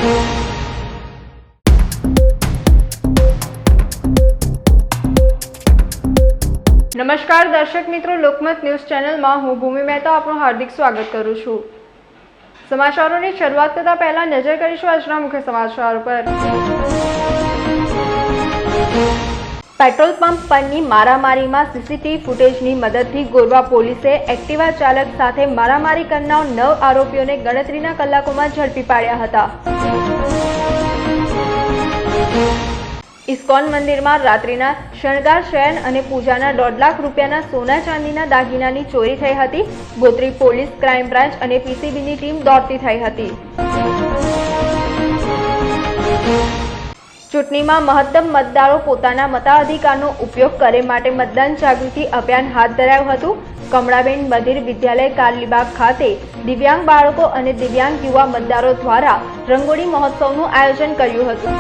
નમસ્કાર દર્શક મિત્રો, લોકમત ન્યૂઝ ચેનલમાં હું ભૂમિ મહેતા આપનું હાર્દિક સ્વાગત કરું છું। સમાચારોની શરૂઆત કરતા પહેલા નજર કરીશું આજના મુખ્ય સમાચાર પર। પેટ્રોલ પંપ પરની મારામારીમાં સીસીટીવી ફૂટેજની મદદથી ગોરવા પોલીસે એક્ટિવા ચાલક સાથે મારામારી કરનાર 9 આરોપીઓને ગણતરીના કલાકોમાં ઝડપી પાડ્યા હતા। ઇસ્કોન મંદિરમાં રાત્રિના શણગાર શયન અને પૂજાના 1.5 લાખ રૂપિયાના સોના ચાંદીના દાગીનાની ચોરી થઈ હતી। ગોત્રી પોલીસ, ક્રાઇમ બ્રાન્ચ અને પીસીબીની ટીમ દોડતી થઈ હતી। ચૂંટણીમાં મહત્તમ મતદારો પોતાના મતાધિકારનો ઉપયોગ કરે માટે મતદાન જાગૃતિ અભિયાન હાથ ધરાયું હતું। કમળાબેન બધિર વિદ્યાલય કારલીબાગ ખાતે દિવ્યાંગ બાળકો અને દિવ્યાંગ યુવા મતદારો દ્વારા રંગોળી મહોત્સવનું આયોજન કર્યું હતું।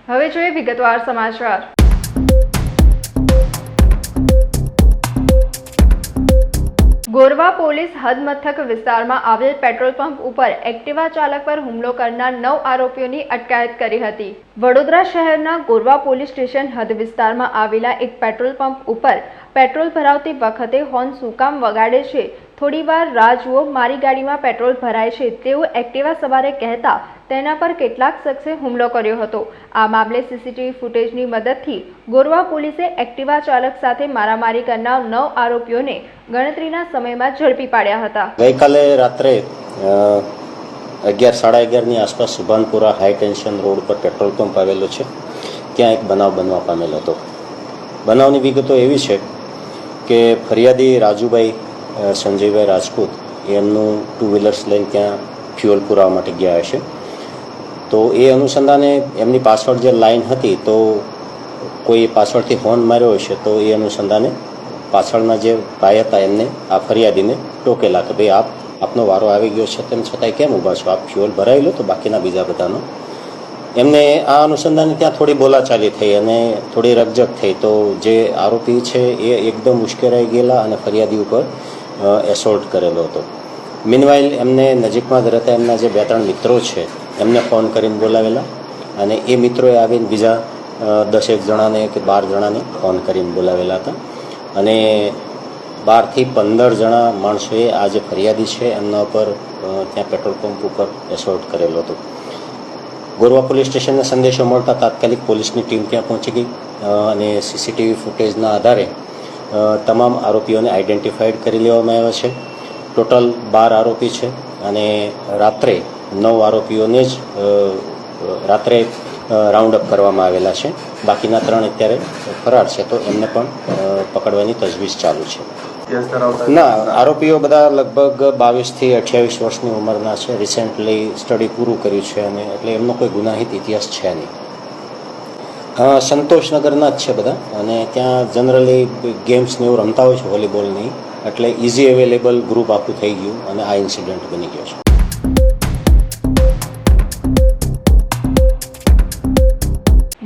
હવે જોઈએ વિગતવાર સમાચાર। ગોરવા પોલીસ હદમથક વિસ્તારમાં આવેલ પેટ્રોલ પંપ ઉપર એક્ટિવા ચાલક પર હુમલો કરનાર 9 આરોપીઓની અટકાયત કરી હતી। વડોદરા શહેરના ગોરવા પોલીસ સ્ટેશન હદ વિસ્તારમાં આવેલા એક પેટ્રોલ પંપ ઉપર પેટ્રોલ ભરાવતી વખતે હોર્ન શું કામ વગાડે છે, થોડીવાર રાહ જુઓ, મારી ગાડીમાં પેટ્રોલ ભરાય છે તેવું એક્ટિવા સવારે કહેતા તેના પર કેટલાક શખ્સે હુમલો કર્યો હતો। આ મામલે સીસીટીવી ફૂટેજની મદદથી ગોરવા પોલીસે એક્ટિવા ચાલક સાથે મારામારી કરનાર 9 આરોપીઓને ગણતરીના સમયમાં ઝડપી પાડ્યા હતા। ગઈકાલે રાત્રે 11:30 ની આસપાસ સુભાનપુરા હાઈ ટેન્શન રોડ પર પેટ્રોલ પંપ આવેલો છે, ત્યાં એક બનાવ બનવા પામેલો હતો। બનાવની વિગતો એવી છે કે ફરિયાદી રાજુભાઈ સંજયભાઈ રાજપૂત એમનું 2 વ્હીલર્સ લઈને ત્યાં ફ્યુઅલ પુરાવા માટે ગયા હશે। તો એ અનુસંધાને એમની પાછળ જે લાઈન હતી તો કોઈ પાછળથી હોર્ન માર્યો હશે, તો એ અનુસંધાને પાછળના જે ભાઈ હતા એમને આ ફરિયાદીને ટોકેલા કે ભાઈ આપનો વારો આવી ગયો છે, તેમ છતાંય કેમ ઊભા છો, આપ ફ્યુઅલ ભરાવી લો તો બાકીના બીજા બધાનો। એમને આ અનુસંધાને ત્યાં થોડી બોલાચાલી થઈ અને થોડી રકઝક થઈ, તો જે આરોપી છે એ એકદમ ઉશ્કેરાઈ ગયેલા અને ફરિયાદી ઉપર એસોલ્ટ કરેલો હતો। મીનવાઇલ એમને નજીકમાં જ રહેતા એમના જે 2-3 મિત્રો છે એમને ફોન કરીને બોલાવેલા અને એ મિત્રોએ આવીને બીજા 10 જણાને કે 12 જણાને ફોન કરીને બોલાવેલા હતા અને 12 થી 15 જણા માણસોએ આ જે ફરિયાદી છે એમના ઉપર ત્યાં પેટ્રોલ પંપ ઉપર એસોલ્ટ કરેલો હતો। ગોરવા પોલીસ સ્ટેશનને સંદેશો મળતા તાત્કાલિક પોલીસની ટીમ ત્યાં પહોંચી ગઈ અને સીસીટીવી ફૂટેજના આધારે તમામ આરોપીઓને આઈડેન્ટિફાઈડ કરી લેવામાં આવ્યા છે। ટોટલ 12 આરોપી છે અને રાત્રે 9 આરોપીઓને જ રાત્રે રાઉન્ડ અપ કરવામાં આવેલા છે। બાકીના 3 અત્યારે ફરાર છે, તો એમને પણ પકડવાની તજવીજ ચાલુ છે। ના, આરોપીઓ બધા લગભગ 22 થી 28 વર્ષની ઉંમરના છે। રિસેન્ટલી સ્ટડી પૂરું કર્યું છે અને એટલે એમનો કોઈ ગુનાહિત ઇતિહાસ છે નહીં। સંતોષનગરના જ છે બધા અને ત્યાં જનરલી ગેમ્સને એવું રમતા હોય છે, વોલીબોલની, એટલે ઇઝી અવેલેબલ ગ્રુપ આખું થઈ ગયું અને આ ઇન્સિડન્ટ બની ગયો છે।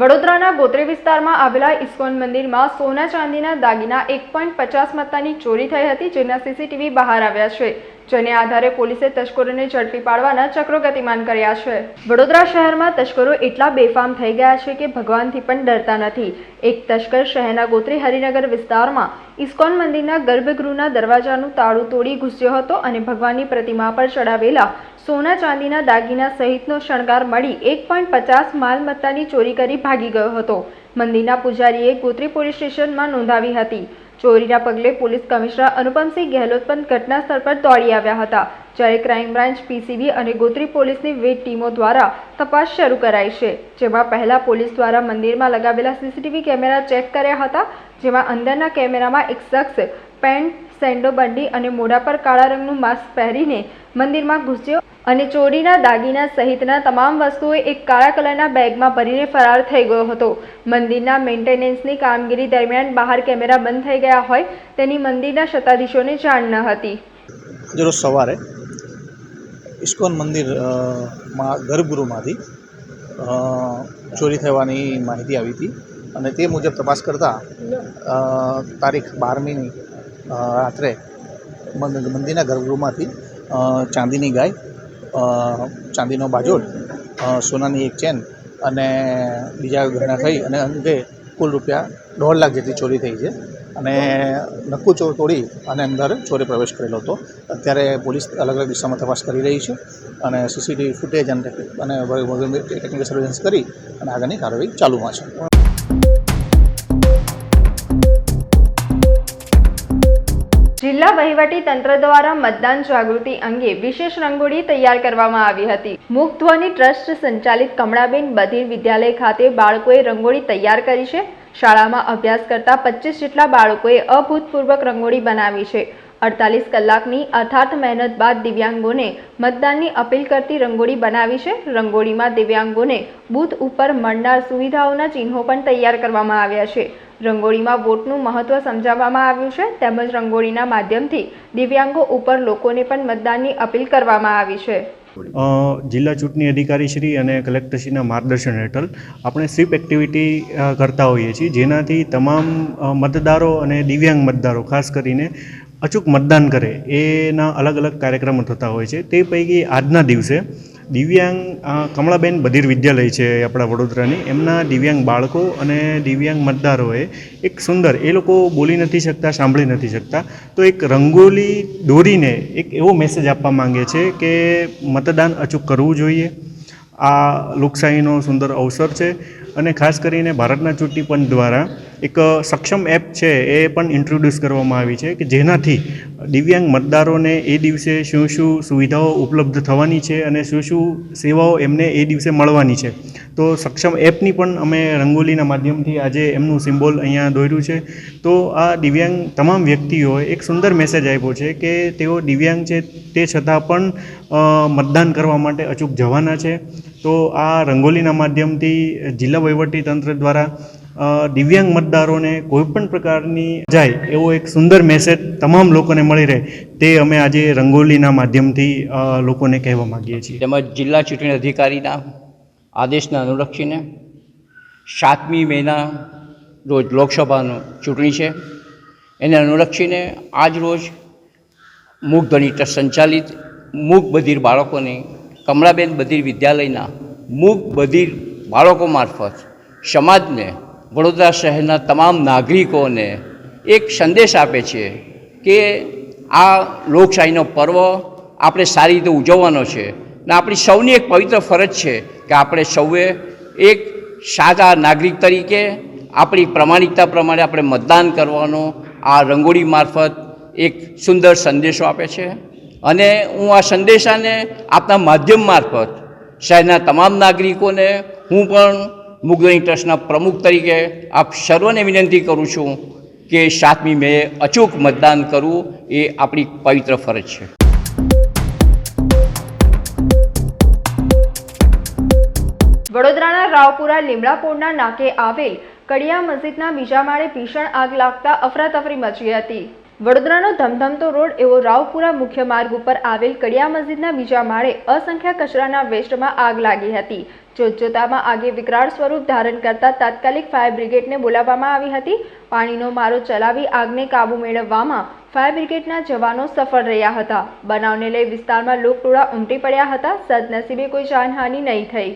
વડોદરાના ગોત્રી વિસ્તારમાં આવેલા ઇસ્કોન મંદિરમાં સોના ચાંદીના દાગીના 1.50 મત્તાની ચોરી થઈ હતી, જેના સીસીટીવી બહાર આવ્યા છે, જેને આધારે પોલીસે તસ્કરોને ઝડપી પાડવાના ચક્રો ગતિમાન કર્યા છે। વડોદરા શહેરમાં તસ્કરો એટલા બેફામ થઈ ગયા છે કે ભગવાનથી પણ ડરતા નથી। એક તસ્કર શહેરના ગોત્રી હરિનગર વિસ્તારમાં ઇસ્કોન મંદિરના ગર્ભગૃહના દરવાજાનું તાળું તોડી ઘૂસ્યો હતો અને ભગવાનની પ્રતિમા પર ચડાવેલા સોના ચાંદીના દાગીના સહિતનો શણગાર મળી 1.50 માલમત્તાની ચોરી કરી ભાગી ગયો હતો। મંદિરના પૂજારીએ ગોત્રી પોલીસ સ્ટેશનમાં નોંધાવી હતી। ચોરીના પગલે પોલીસ કમિશનર અનુપમસિંહ ગહેલોત પણ ઘટના સ્થળ પર દોડી આવ્યા હતા, જ્યારે ક્રાઇમ બ્રાન્ચ, પીસીબી અને ગોત્રી પોલીસની વિવિધ ટીમો દ્વારા તપાસ શરૂ કરાઈ છે, જેમાં પહેલા પોલીસ દ્વારા મંદિરમાં લગાવેલા સીસીટીવી કેમેરા ચેક કર્યા હતા, જેમાં અંદરના કેમેરામાં એક શખ્સ પેન્ટ, સેન્ડો બંડી અને મોઢા પર કાળા રંગનું માસ્ક પહેરીને મંદિરમાં ઘૂસ્યો અને ચોરીના દાગીના સહિતના તમામ વસ્તુઓ એક કાળા કલરના બેગમાં ભરીને ફરાર થઈ ગયો હતો। મંદિરના મેન્ટેનન્સની કામગીરી દરમિયાન બહાર કેમેરા બંધ થઈ ગયા હોય તેની મંદિરના સત્તાધીશોને જાણ ન હતી। રોજ સવારે ઇસ્કોન મંદિરમાં ગર્ભગૃહમાંથી ચોરી થવાની માહિતી આવી હતી અને તે મુજબ તપાસ કરતાં તારીખ 12મીની રાત્રે મંદિરના ગર્ભગૃહમાંથી ચાંદીની ગાય ચાંદીનો બાજોટ, સોનાની એક ચેન અને બીજા ગહેણા થઈ અને અંતે કુલ રૂપિયા 1.5 લાખ જેટલી ચોરી થઈ છે. અને નક્કુ ચોર તોડી અને અંદર ચોરે પ્રવેશ કરેલો હતો. અત્યારે પોલીસ અલગ અલગ દિશામાં તપાસ કરી રહી છે અને સીસીટીવી ફૂટેજ અને ટેકનિકલ સર્વેલન્સ કરી અને આગળની કાર્યવાહી ચાલુમાં છે. જિલ્લા વહીવટી તંત્ર દ્વારા મતદાન જાગૃતિ અંગે વિશેષ રંગોળી તૈયાર કરવામાં આવી હતી. મુક્ધ્વની ટ્રસ્ટ સંચાલિત કમળાબેન બધીર વિદ્યાલય ખાતે બાળકોએ રંગોળી તૈયાર કરી છે. શાળામાં અભ્યાસ કરતા 25 જેટલા બાળકોએ અભૂતપૂર્વક રંગોળી બનાવી છે. 48 કલાકની અથાત મહેનત બાદ દિવ્યાંગોને મતદાનની અપીલ કરતી રંગોળી બનાવી છે. રંગોળીમાં દિવ્યાંગોને બૂથ ઉપર મળનાર સુવિધાઓના ચિહ્નો પણ તૈયાર કરવામાં આવ્યા છે. રંગોળીમાં વોટનું મહત્વ સમજાવવામાં આવ્યું છે તેમજ રંગોળીના માધ્યમથી દિવ્યાંગો ઉપર લોકોને પણ મતદાનની અપીલ કરવામાં આવી છે. જિલ્લા ચૂંટણી અધિકારી શ્રી અને કલેક્ટરશ્રીના માર્ગદર્શન હેઠળ આપણે સ્વીપ એક્ટિવિટી કરતા હોઈએ છીએ, જેનાથી તમામ મતદારો અને દિવ્યાંગ મતદારો ખાસ કરીને અચૂક મતદાન કરે એના અલગ અલગ કાર્યક્રમો થતા હોય છે. તે પૈકી આજના દિવસે દિવ્યાંગ કમળાબેન બધીર વિદ્યાલય છે આપણા વડોદરાની, એમના દિવ્યાંગ બાળકો અને દિવ્યાંગ મતદારોએ એક સુંદર, એ લોકો બોલી નથી શકતા, સાંભળી નથી શકતા, તો એક રંગોલી દોરીને એક એવો મેસેજ આપવા માંગે છે કે મતદાન અચૂક કરવું જોઈએ. આ લોકશાહીનો સુંદર અવસર છે અને ખાસ કરીને ભારતના ચૂંટણી પંચ દ્વારા એક સક્ષમ એપ છે એ પણ ઇન્ટ્રોડ્યુસ કરવામાં આવી છે કે જેનાથી દિવ્યાંગ મતદારોને એ દિવસે શું શું સુવિધાઓ ઉપલબ્ધ થવાની છે અને શું શું સેવાઓ એમને એ દિવસે મળવાની છે. તો સક્ષમ એપની પણ અમે રંગોલીના માધ્યમથી આજે એમનું સિમ્બોલ અહીંયા દોર્યું છે. તો આ દિવ્યાંગ તમામ વ્યક્તિઓએ એક સુંદર મેસેજ આપ્યો છે કે તેઓ દિવ્યાંગ છે તે છતાં પણ મતદાન કરવા માટે અચૂક જવાના છે. તો આ રંગોલીના માધ્યમથી જિલ્લા વહીવટી તંત્ર દ્વારા દિવ્યાંગ મતદારોને કોઈપણ પ્રકારની જાય એવો એક સુંદર મેસેજ તમામ લોકોને મળી રહે તે અમે આજે રંગોલીના માધ્યમથી લોકોને કહેવા માગીએ છીએ. તેમજ જિલ્લા ચૂંટણી અધિકારીના આદેશને અનુલક્ષીને 7મી મેના રોજ લોકસભાનું ચૂંટણી છે. એને અનુલક્ષીને આજ રોજ મુક્ધ્વની ટ્રસ્ટ સંચાલિત મૂક બધીર બાળકોની કમળાબેન બધીર વિદ્યાલયના મૂક બધીર બાળકો મારફત સમાજને, વડોદરા શહેરના તમામ નાગરિકોને એક સંદેશ આપે છે કે આ લોકશાહીનો પર્વ આપણે સારી રીતે ઉજવવાનો છે અને આપણી સૌની એક પવિત્ર ફરજ છે કે આપણે સૌએ એક સાચા નાગરિક તરીકે આપણી પ્રમાણિકતા પ્રમાણે આપણે મતદાન કરવાનો આ રંગોળી મારફત એક સુંદર સંદેશો આપે છે. અને હું આ સંદેશાને આપના માધ્યમ મારફત શહેરના તમામ નાગરિકોને હું પણ મુક્ધ્વની ટ્રસ્ટના પ્રમુખ તરીકે આપ સર્વને વિનંતી કરું છું કે 7મી મે અચૂક મતદાન કરવું એ આપણી પવિત્ર ફરજ છે. વડોદરાના રાવપુરા લીમડાપોળના નાકે આવેલ કડિયા મસ્જિદના બીજા માળે ભીષણ આગ લાગતા અફરાતફરી મચી હતી. વડોદરાનો ધમધમતો રોડ એવો રાવપુરા મુખ્ય માર્ગ ઉપર આવેલ કડિયા મસ્જિદના બીજા માળે અસંખ્ય કચરાના વેસ્ટમાં આગ લાગી હતી. જોતજોતામાં આગે વિકરાળ સ્વરૂપ ધારણ કરતા તાત્કાલિક ફાયર બ્રિગેડને બોલાવવામાં આવી હતી. પાણીનો મારો ચલાવી આગને કાબુ મેળવવામાં ફાયર બ્રિગેડના જવાનો સફળ રહ્યા હતા. બનાવને લઈ વિસ્તારમાં લોકટોળા ઉમટી પડ્યા હતા. સદનસીબે કોઈ જાનહાનિ નહીં થઈ.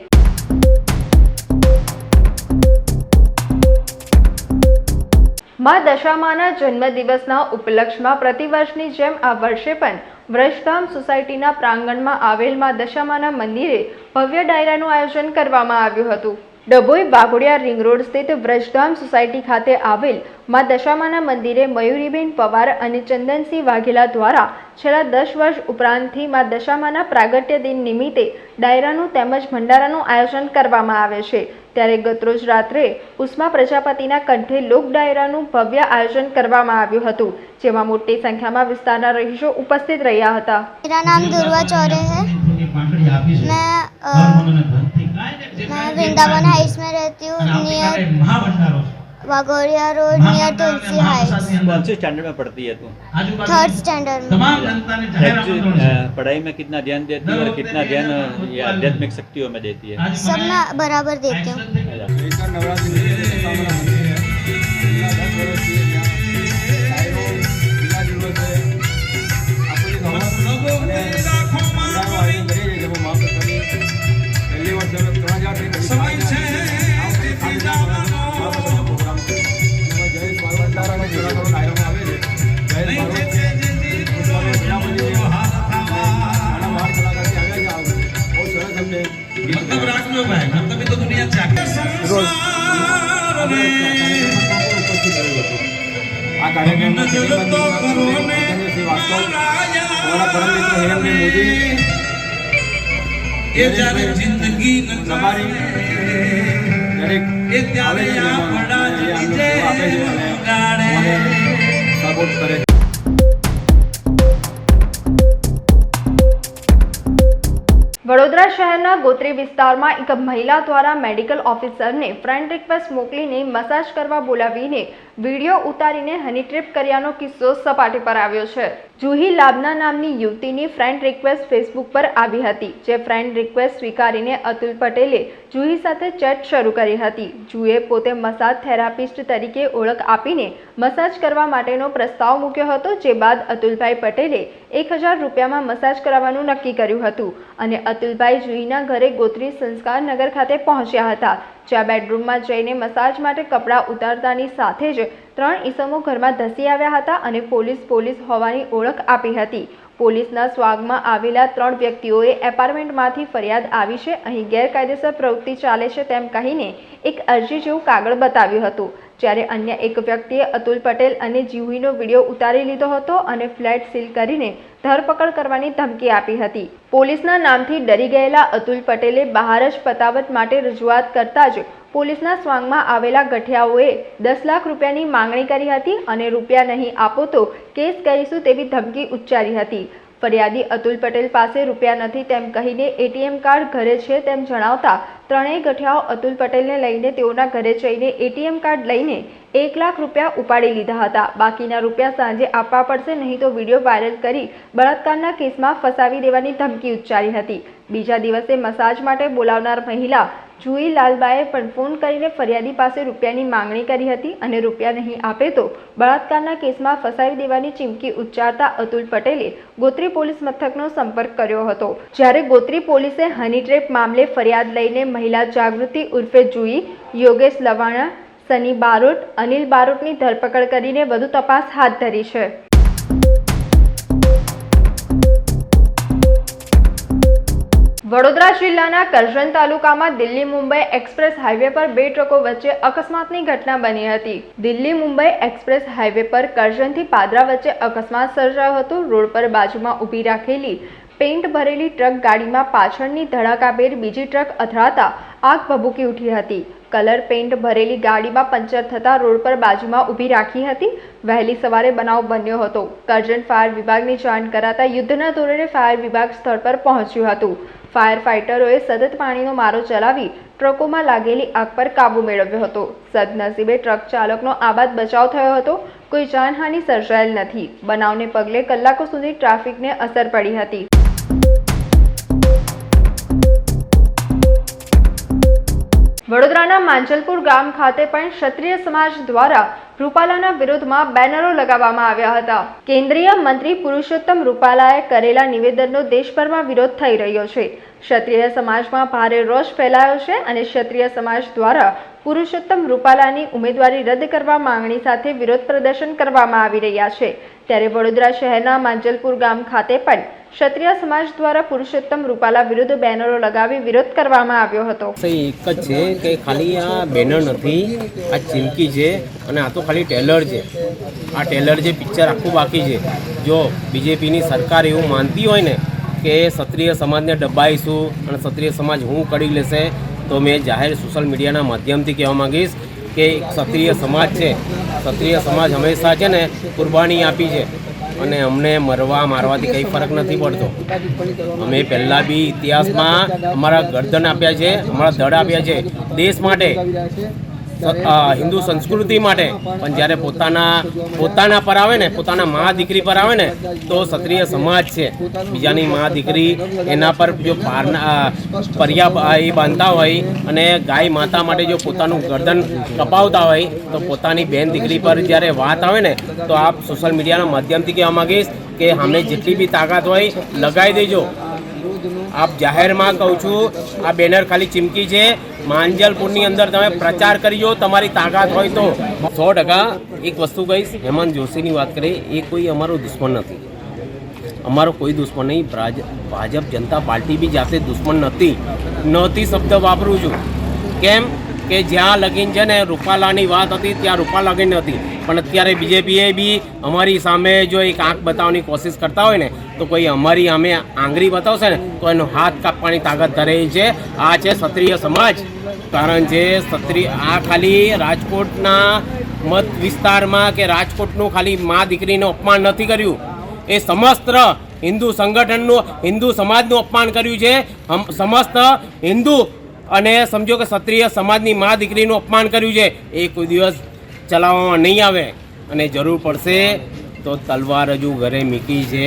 માં દશામાના જન્મદિવસના ઉપલક્ષમાં પ્રતિવર્ષની જેમ આ વર્ષે પણ વ્રજધામ સોસાયટીના પ્રાંગણમાં આવેલ માં દશામાના મંદિરે ભવ્ય ડાયરાનું આયોજન કરવામાં આવ્યું હતું. ડભોઈ બાગોડિયા રિંગ રોડ સ્થિત વ્રજધામ સોસાયટી ખાતે આવેલ માં દશામાના મંદિરે મયુરીબેન પવાર અને ચંદનસિંહ વાઘેલા દ્વારા છેલ્લા 10 વર્ષ ઉપરાંતથી માં દશામાના પ્રાગટ્ય દિન નિમિત્તે ડાયરાનું તેમજ ભંડારાનું આયોજન કરવામાં આવે છે. ત્યારે ગતરોજ રાત્રે ઉષ્મા પ્રજાપતિના કંઠે લોક ડાયરાનું ભવ્ય આયોજન કરવામાં આવ્યું હતું, જેમાં મોટી સંખ્યામાં વિસ્તારના રહીશો ઉપસ્થિત રહ્યા હતા. मेरा नाम दुर्वा चौरे है. मैं वृंदावन हाइट्स में रहती हूँ, नियर वाघोड़िया रोड, नियर तुलसी हाइट्स. कौन से स्टैंडर्ड में पढ़ती है तुम? 3rd स्टैंडर्ड में. पढ़ाई में कितना ध्यान देती है और कितना ध्यान ये आध्यात्मिक शक्तियों में देती है? सब मैं बराबर देती हूँ. રોજ આ કાર્યક્રમમાં શ્રીવાસ્તવ અમારા પરમ મિત્ર હિરણભાઈ મોદી તમારી દરેક આવે છે આપે છે અને સપોર્ટ કરે છે. વડોદરા શહેરના ગોત્રી વિસ્તારમાં એક મહિલા દ્વારા મેડિકલ ઓફિસરને ફ્રેન્ડ રિક્વેસ્ટ મોકલીને મસાજ કરવા બોલાવીને વિડીયો ઉતારીને હની ટ્રીપ કર્યાનો કિસ્સો સપાટી પર આવ્યો છે. જુહી લાબના નામની યુવતીની ફ્રેન્ડ રિક્વેસ્ટ ફેસબુક પર આવી હતી, જે ફ્રેન્ડ રિક્વેસ્ટ સ્વીકારીને અતુલ પટેલે જુહી સાથે ચેટ શરૂ કરી હતી. જુએ પોતે મસાજ થેરાપિસ્ટ તરીકે ઓળખ આપીને મસાજ કરવા માટેનો પ્રસ્તાવ મૂક્યો હતો, જે બાદ અતુલભાઈ પટેલે 1000 રૂપિયામાં મસાજ કરાવવાનું નક્કી કર્યું હતું અને અતુલભાઈ જુહીના ઘરે ગોત્રી સંસ્કાર નગર ખાતે પહોંચ્યા હતા, જ્યાં બેડરૂમમાં જઈને મસાજ માટે કપડાં ઉતારતાની સાથે જ 3 ઈસમો ઘરમાં ધસી આવ્યા હતા અને પોલીસ હોવાની ઓળખ આપી હતી. પોલીસના સ્વાગમાં આવેલા 3 વ્યક્તિઓએ એપાર્ટમેન્ટમાંથી ફરિયાદ આવી છે, અહીં ગેરકાયદેસર પ્રવૃત્તિ ચાલે છે તેમ કહીને એક અરજી જેવું કાગળ બતાવ્યું હતું, જ્યારે અન્ય એક વ્યક્તિએ અતુલ પટેલ અને જુહીનો વિડીયો ઉતારી લીધો હતો અને ફ્લેટ સીલ કરીને ધરપકડ કરવાની ધમકી આપી હતી. પોલીસના નામથી ડરી ગયેલા અતુલ પટેલે બહાર જ પતાવટ માટે રજૂઆત કરતા જ પોલીસના સ્વાંગમાં આવેલા ગઠિયાઓએ 10 લાખ રૂપિયાની માંગણી કરી હતી અને રૂપિયા નહીં આપો તો કેસ કરીશું તેવી ધમકી ઉચ્ચારી હતી. ફરિયાદી અતુલ પટેલ પાસે રૂપિયા નથી તેમ કહીને એટીએમ કાર્ડ ઘરે છે તેમ જણાવતા ત્રણેય ગઠિયાઓ અતુલ પટેલને લઈને તેઓના ઘરે જઈને એટીએમ કાર્ડ લઈને 1 લાખ રૂપિયા ઉપાડી લીધા હતા. બાકીના રૂપિયા સાંજે આપવા પડશે, નહીં તો વિડીયો વાયરલ કરી બળાત્કારના કેસમાં ફસાવી દેવાની ધમકી ઉચ્ચારી હતી. બીજા દિવસે મસાજ માટે બોલાવનાર મહિલા જુહી લાલબાએ પણ ફોન કરીને ફરિયાદી પાસે રૂપિયાની માંગણી કરી હતી અને રૂપિયા નહીં આપે તો બળાત્કારના કેસમાં ફસાવી દેવાની ચીમકી ઉચ્ચારતા અતુલ પટેલે ગોત્રી પોલીસ મથકનો સંપર્ક કર્યો હતો, જ્યારે ગોત્રી પોલીસે હની ટ્રેપ મામલે ફરિયાદ લઈને મહિલા જાગૃતિ ઉર્ફે જુહી, યોગેશ લવાણા, સની બારોટ, અનિલ બારોટની ધરપકડ કરીને વધુ તપાસ હાથ ધરી છે. વડોદરા જિલ્લાના કરજણ તાલુકામાં દિલ્હી મુંબઈ એક્સપ્રેસ હાઈવે પર 2 ટ્રકો વચ્ચે અકસ્માતની ઘટના બની હતી. દિલ્હી મુંબઈ એક્સપ્રેસ હાઈવે પર કરજણથી પાદરા વચ્ચે અકસ્માત સર્જાયો હતો. રોડ પર બાજુમાં ઊભી રાખેલી પેન્ટ ભરેલી ટ્રક ગાડીમાં પાછળની ધડાકાભેર બીજી ટ્રક અથડાતા આગ ભભૂકી ઉઠી હતી. કલર પેન્ટ ભરેલી ગાડીમાં પંચર થતા રોડ પર બાજુમાં ઊભી રાખી હતી. વહેલી સવારે બનાવ બન્યો હતો. કરજણ ફાયર વિભાગની જાણ કરાતા યુદ્ધના ધોરણે ફાયર વિભાગ સ્થળ પર પહોંચ્યું હતું. ફાયર ફાઇટરોએ સતત પાણીનો મારો ચલાવી ટ્રકોમાં લાગેલી આગ પર કાબૂ મેળવ્યો હતો. સદનસીબે ટ્રક ચાલકનો આબાદ બચાવ થયો હતો. કોઈ જાનહાનિ સર્જાયેલ નથી. બનાવને પગલે કલાકો સુધી ટ્રાફિકને અસર પડી હતી. વડોદરાના માંજલપુર ગામ ખાતે પણ ક્ષત્રિય સમાજ દ્વારા રૂપાલાના વિરોધમાં બેનરો લગાવવામાં આવ્યા હતા. કેન્દ્રીય મંત્રી પુરુષોત્તમ રૂપાલાએ કરેલા નિવેદનનો દેશભરમાં વિરોધ થઈ રહ્યો છે. ક્ષત્રિય સમાજમાં ભારે રોષ ફેલાયો છે અને ક્ષત્રિય સમાજ દ્વારા પુરુષોત્તમ રૂપાલાની ઉમેદવારી રદ કરવા માંગણી સાથે વિરોધ પ્રદર્શન કરવામાં આવી રહ્યા છે. ત્યારે વડોદરા શહેરના માંજલપુર ગામ ખાતે પણ ક્ષત્રિય સમાજ દ્વારા પુરુષોત્તમ રૂપાલા વિરુદ્ધ બેનરો લગાવી વિરોધ કરવામાં આવ્યો હતો. એક જ છે કે ખાલી આ બેનર નથી, આ ચીમકી છે અને આ તો ખાલી ટેલર છે. આ ટેલર જે પિક્ચર આખું બાકી છે. જો બીજેપીની સરકાર એવું માનતી હોય ને કે ક્ષત્રિય સમાજને દબાઈશું અને ક્ષત્રિય સમાજ હું કરી લેશે, તો મેં જાહેર સોશિયલ મીડિયાના માધ્યમથી કહેવા માંગીશ કે ક્ષત્રિય સમાજ છે, ક્ષત્રિય સમાજ હંમેશા છે ને કુરબાની આપી છે અને અમને મારવાથી કંઈ ફરક નથી પડતો. અમે પહેલાં બી ઇતિહાસમાં અમારા ગરદન આપ્યા છે, અમારા દળ આપ્યા છે દેશ માટે, હિન્દુ સંસ્કૃતિ માટે. પણ જ્યારે પોતાના પર આવે ને, પોતાના મા દીકરી પર આવે ને, તો ક્ષત્રિય સમાજ છે બીજાની મા દીકરી એના પર જો પર્યા એ બાંધતા હોય અને ગાય માતા માટે જો પોતાનું ગરદન કપાવતા હોય, તો પોતાની બેન દીકરી પર જ્યારે વાત આવે ને, તો આપ સોશિયલ મીડિયાના માધ્યમથી કહેવા માગીશ કે અમે જેટલી બી તાકાત હોય લગાવી દેજો. આપ જાહેરમાં કહું છું, આ બેનર ખાલી ચીમકી છે. માંજલપુરની અંદર તમે પ્રચાર કરજો તમારી તાકાત હોય તો. 100% એક વસ્તુ કહીશ, હેમંત જોશીની વાત કરીએ, એ કોઈ અમારો દુશ્મન નથી. અમારો કોઈ દુશ્મન નહીં. ભાજપ જનતા પાર્ટી બી જાતે દુશ્મન નહોતી શબ્દ વાપરું છું. કેમ કે જ્યાં લગીન છે ને રૂપાલાની વાત હતી ત્યાં રૂપાલા લગીન હતી, પણ અત્યારે બીજેપીએ બી અમારી સામે જો એક આંખ બતાવવાની કોશિશ કરતા હોય ને તો કોઈ અમારી સામે આંગળી બતાવશે ને તો એનો હાથ કાપવાની તાકાત ધરાવી છે. આ છે ક્ષત્રિય સમાજ. કારણ છે આ ખાલી રાજકોટના મત વિસ્તારમાં કે રાજકોટનું ખાલી મા દીકરીનું અપમાન નથી કર્યું, એ સમસ્ત હિન્દુ સંગઠનનું હિન્દુ સમાજનું અપમાન કર્યું છે. સમસ્ત હિન્દુ અને સમજો કે ક્ષત્રિય સમાજની મા દીકરીનું અપમાન કર્યું છે. એ કોઈ દિવસ ચલાવવામાં નહીં આવે અને જરૂર પડશે તો તલવાર હજુ ઘરે મૂકી છે,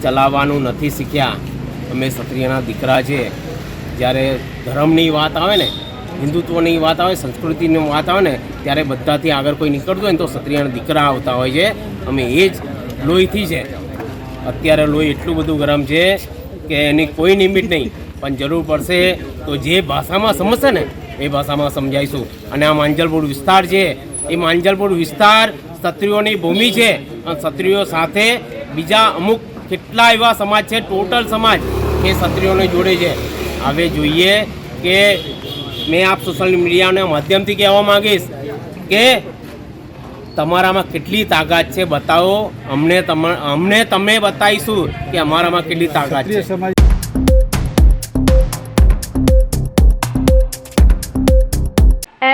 ચલાવવાનું નથી શીખ્યા. અમે ક્ષત્રિયના દીકરા છે. જ્યારે ધર્મની વાત આવે ને, હિન્દુત્વની વાત આવે, સંસ્કૃતિની વાત આવે ને ત્યારે બધાથી આગળ કોઈ નીકળતું હોય ને તો ક્ષત્રિયના દીકરા આવતા હોય છે. અમે એ જ લોહીથી છે. અત્યારે લોહી એટલું બધું ગરમ છે કે એની કોઈ લિમિટ નહીં, પણ જરૂર પડશે તો જે ભાષામાં સમજશે ને એ ભાષામાં સમજાવીશું. અને આ માંજલપુર વિસ્તાર છે, એ માંજલપુર વિસ્તાર ક્ષત્રિયોની ભૂમિ છે. અને ક્ષત્રિયો સાથે બીજા અમુક કેટલા એવા સમાજ છે, ટોટલ સમાજ એ ક્ષત્રિયોને જોડે છે. હવે જોઈએ કે મેં આપ સોશિયલ મીડિયાના માધ્યમથી કહેવા માંગીશ કે તમારામાં કેટલી તાકાત છે બતાવો. અમને તમે બતાવીશું કે અમારામાં કેટલી તાકાત છે.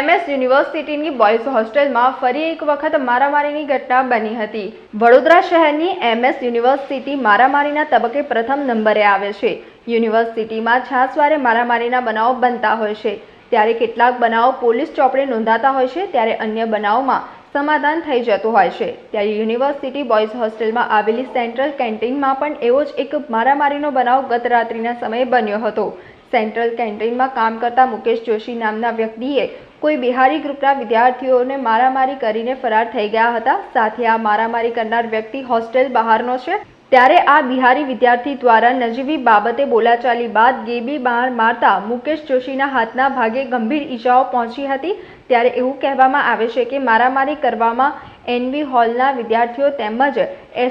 MS યુનિવર્સિટીની બોયઝ હોસ્ટેલમાં ફરી એક વખત મારામારીની ઘટના બની હતી. વડોદરા શહેરની MS યુનિવર્સિટી મારામારીના તબક્કે પ્રથમ નંબરે આવે છે. યુનિવર્સિટીમાં છાસવારે મારામારીના બનાવો બનતા હોય છે. ત્યારે કેટલાક બનાવો પોલીસ ચોપડે નોંધાતા હોય છે, ત્યારે અન્ય બનાવોમાં સમાધાન થઈ જતું હોય છે. ત્યારે યુનિવર્સિટી બોયઝ હોસ્ટેલમાં આવેલી સેન્ટ્રલ કેન્ટીનમાં પણ એવો જ એક મારામારીનો બનાવ ગત રાત્રિના સમયે બન્યો હતો. સેન્ટ્રલ કેન્ટીનમાં કામ કરતા મુકેશ જોશી નામના વ્યક્તિએ કોઈ બિહારી ગ્રુપના વિદ્યાર્થીઓને મારામારી કરીને ફરાર થઈ ગયા હતા. સાથે આ મારામારી કરનાર વ્યક્તિ હોસ્ટેલ બહારનો છે. ત્યારે આ બિહારી વિદ્યાર્થી દ્વારા નજીવી બાબતે બોલાચાલી બાદ ગેબી બહાર મારતા મુકેશ જોશીના હાથના ભાગે ગંભીર ઈજાઓ પહોંચી હતી. ત્યારે એવું કહેવામાં આવે છે કે મારામારી કરવામાં NV હોલના વિદ્યાર્થીઓ તેમજ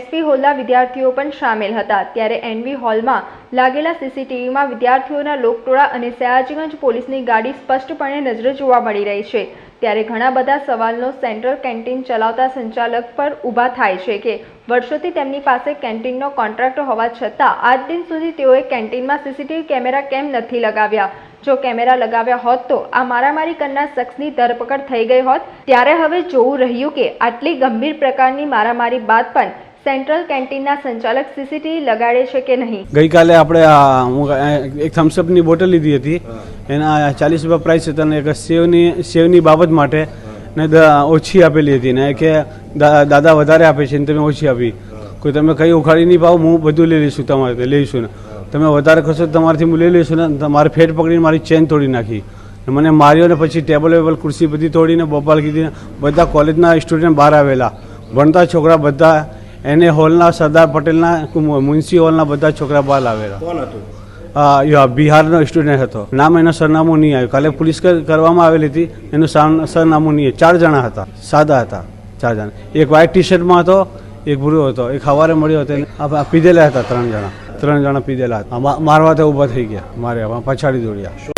SP હોલના વિદ્યાર્થીઓ પણ સામેલ હતા. ત્યારે NV હોલમાં લાગેલા CCTVમાં વિદ્યાર્થીઓના લોકટોળા અને સયાજીગંજ પોલીસની ગાડી સ્પષ્ટપણે નજરે જોવા મળી રહી છે. ત્યારે ઘણા બધા સવાલનો સેન્ટ્રલ કેન્ટીન ચલાવતા સંચાલક પર ઊભા થાય છે કે વર્ષોથી તેમની પાસે કેન્ટીનનો કોન્ટ્રાક્ટ હોવા છતાં આજ દિન સુધી તેઓએ કેન્ટીનમાં CCTV કેમેરા કેમ નથી લગાવ્યા? જો કેમેરા લગાવ્યા હોત તો આ મારામારી કરનાર શખ્સની ધરપકડ થઈ ગઈ હોત. ત્યારે હવે જોવું રહ્યું કે આટલી ગંભીર પ્રકારની મારામારી બાદ પણ સેન્ટ્રલ કેન્ટીનના સંચાલક CCTV લગાડે છે કે નહીં. ગઈકાલે આપણે એક થમ્સઅપની બોટલ લીધી હતી, એના 40 રૂપિયા પ્રાઇસ હતા અને એક સેવની બાબત માટે ને ઓછી આપેલી હતી ને કે દાદા વધારે આપે છે ને તમે ઓછી આપી. કોઈ તમે કંઈ ઉખાડી નહીં પાવો, હું બધું લઈ લઈશું, તમારે લઈશું ને તમે વધારે કરશો તમારાથી હું લઈ લઈશું ને. તમારે ફેટ પકડીને મારી ચેન તોડી નાખી, મને માર્યો ને પછી ટેબલ વેબલ ખુરશી બધી તોડીને બબાલ કીધી. બધા કોલેજના સ્ટુડન્ટ બહાર આવેલા, ભણતા છોકરા બધા, એને હોલના સરદાર પટેલના મુનસી હોલના બધા છોકરા બહાર આવેલા. કોણ હતું? બિહારનો સ્ટુડન્ટ હતો. નામ એનું સરનામું નહીં આવ્યું. કાલે પોલીસ કરવામાં આવેલી હતી, એનું સરનામું નહીં. 4 જણા હતા, સાદા હતા 4 જણા. એક વ્હાઇટ ટી શર્ટમાં હતો, એક ભૂરો હતો, એક સવારે મળ્યો હતો. પીધેલા હતા 3 જણા પીધેલા હતા. મારવા તો ઊભા થઈ ગયા, માર્યા, પછાડી દોડ્યા.